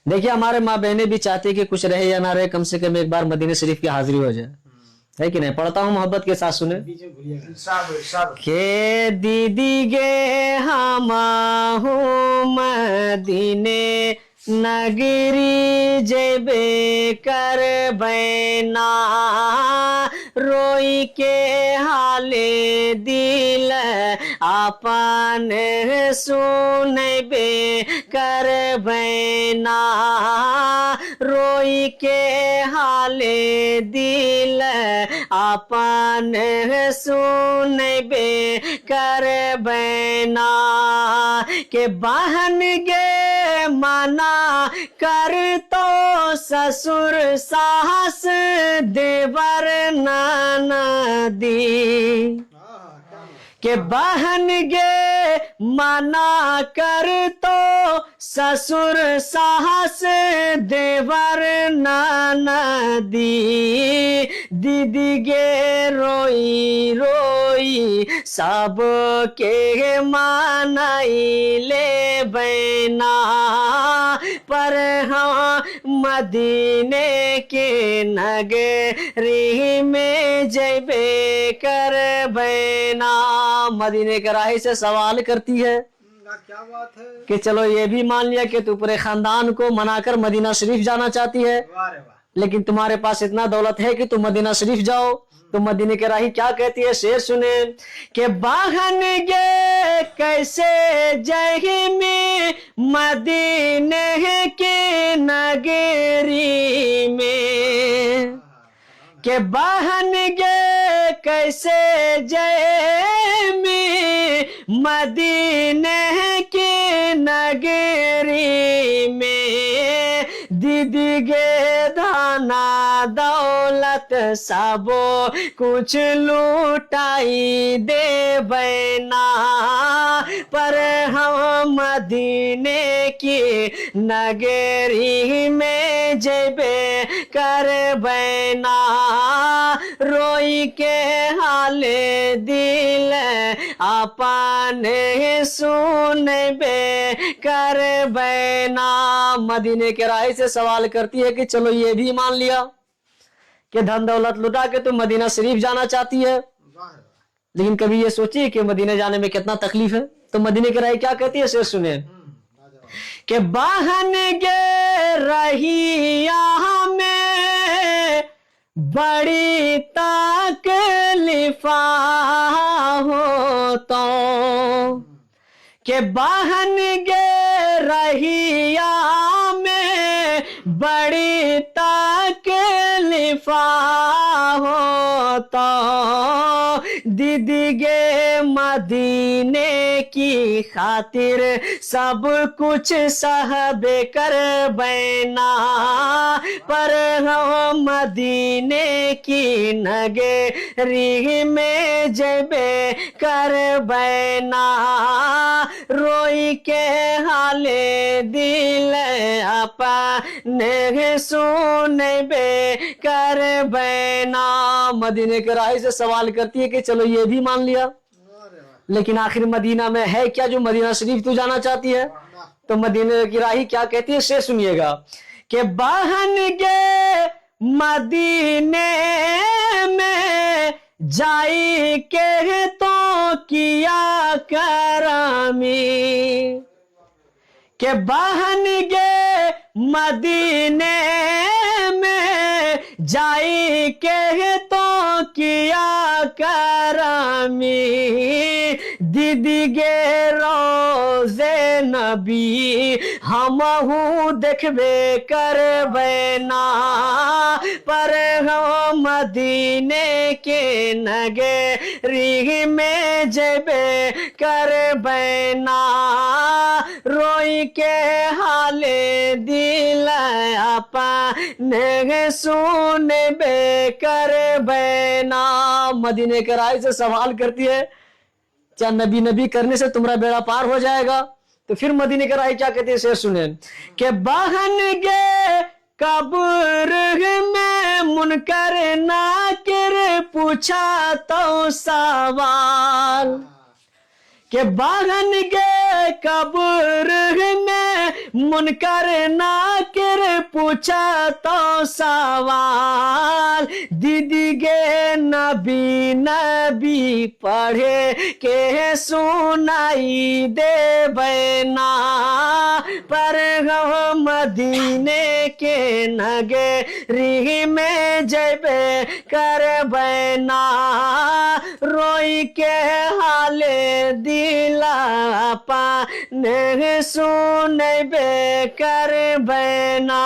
देखिए हमारे माँ बहनें भी चाहती है कि कुछ रहे या ना रहे, कम से कम एक बार मदीना शरीफ की हाजिरी हो जाए, है कि नहीं? पढ़ता हूँ मोहब्बत के साथ, सुने। के दीदी गे हम मदीने नगरी जेबे कर बैना, रोई के हाले दिल अपन सुनबे कर बैना, रोई के हाले दिल अपन सुनबे कर बैना, के बहन गे मना कर तो ससुर सास देवर ननदी, के बहन गे मना कर तो ससुर सास देवर ननदी, दीदी गे रोई रोई सब के मनाई ले बैना, पर हाँ मदीने के नगरी में जैबे कर बैना। मदीने के राही से सवाल करती है, क्या बात है कि चलो ये भी मान लिया कि तू पूरे खानदान को मनाकर मदीना शरीफ जाना चाहती है, लेकिन तुम्हारे पास इतना दौलत है कि तुम मदीना शरीफ जाओ। तो मदीने के राही क्या कहती है, शेर सुने, कि बहन गे कैसे जही में मदीने के नगरी में, के बहन गे कैसे जय में मदीने के नगरी में, दीदी गे धना दौलत सबो कुछ लूटाई दे बैना, पर हम मदीने की नगरी में जेबे कर बैना, रोई के हाले दिल अपन सुनबे कर बैना। मदीने के राही से सवाल करती है कि चलो ये भी मान लिया कि धन दौलत लुटा के तुम मदीना शरीफ जाना चाहती है, लेकिन कभी ये सोचिए कि मदीना जाने में कितना तकलीफ है। तो मदीने की राही क्या कहती है, शेर सुने, कि बहन गे रहिया में बड़ी तकलीफा हो तो, के बहन गे रहिया में बड़ी तकलीफा हो तो, दीदी गे मदीने की खातिर सब कुछ सहबे कर बैना, पर हम मदीने की नगरी में जेबे कर बैना, रोई के हाले दिल अपने सुनबे कर बैना। मदीने के राही से सवाल करती है कि चलो ये भी मान लिया, लेकिन आखिर मदीना में है क्या जो मदीना शरीफ तू जाना चाहती है? तो मदीने की राही क्या कहती है, शेर सुनिएगा, कि बहन गे मदीने में जाई के तो किया करामी, के बहन गे मदीने में जाई के तो किया करामी, दीदी गे रोज़े नबी हमहू देखबे कर बैना, पर हम मदीने के नगरी में जेबे कर बैना, रोई के हाले दिल अपने सुनबे कर बैना। मदीने के राही से सवाल करती है, क्या नबी नबी करने से तुम्हारा बेड़ा पार हो जाएगा? तो फिर मदीने के राही क्या कहती है, शेर सुने, कि बहन गे कब्र में मुनकर नाकिर पूछा तो सवाल, के बहन गे कब्र में मुनकर नाकिर पूछा तो सवाल, दीदी गे नबी नबी पढ़े के सुनाई दे बना, पर मदीने के नगरी में जबे कर बना, रोई के हाले दिला पाने सुनबे कर बना।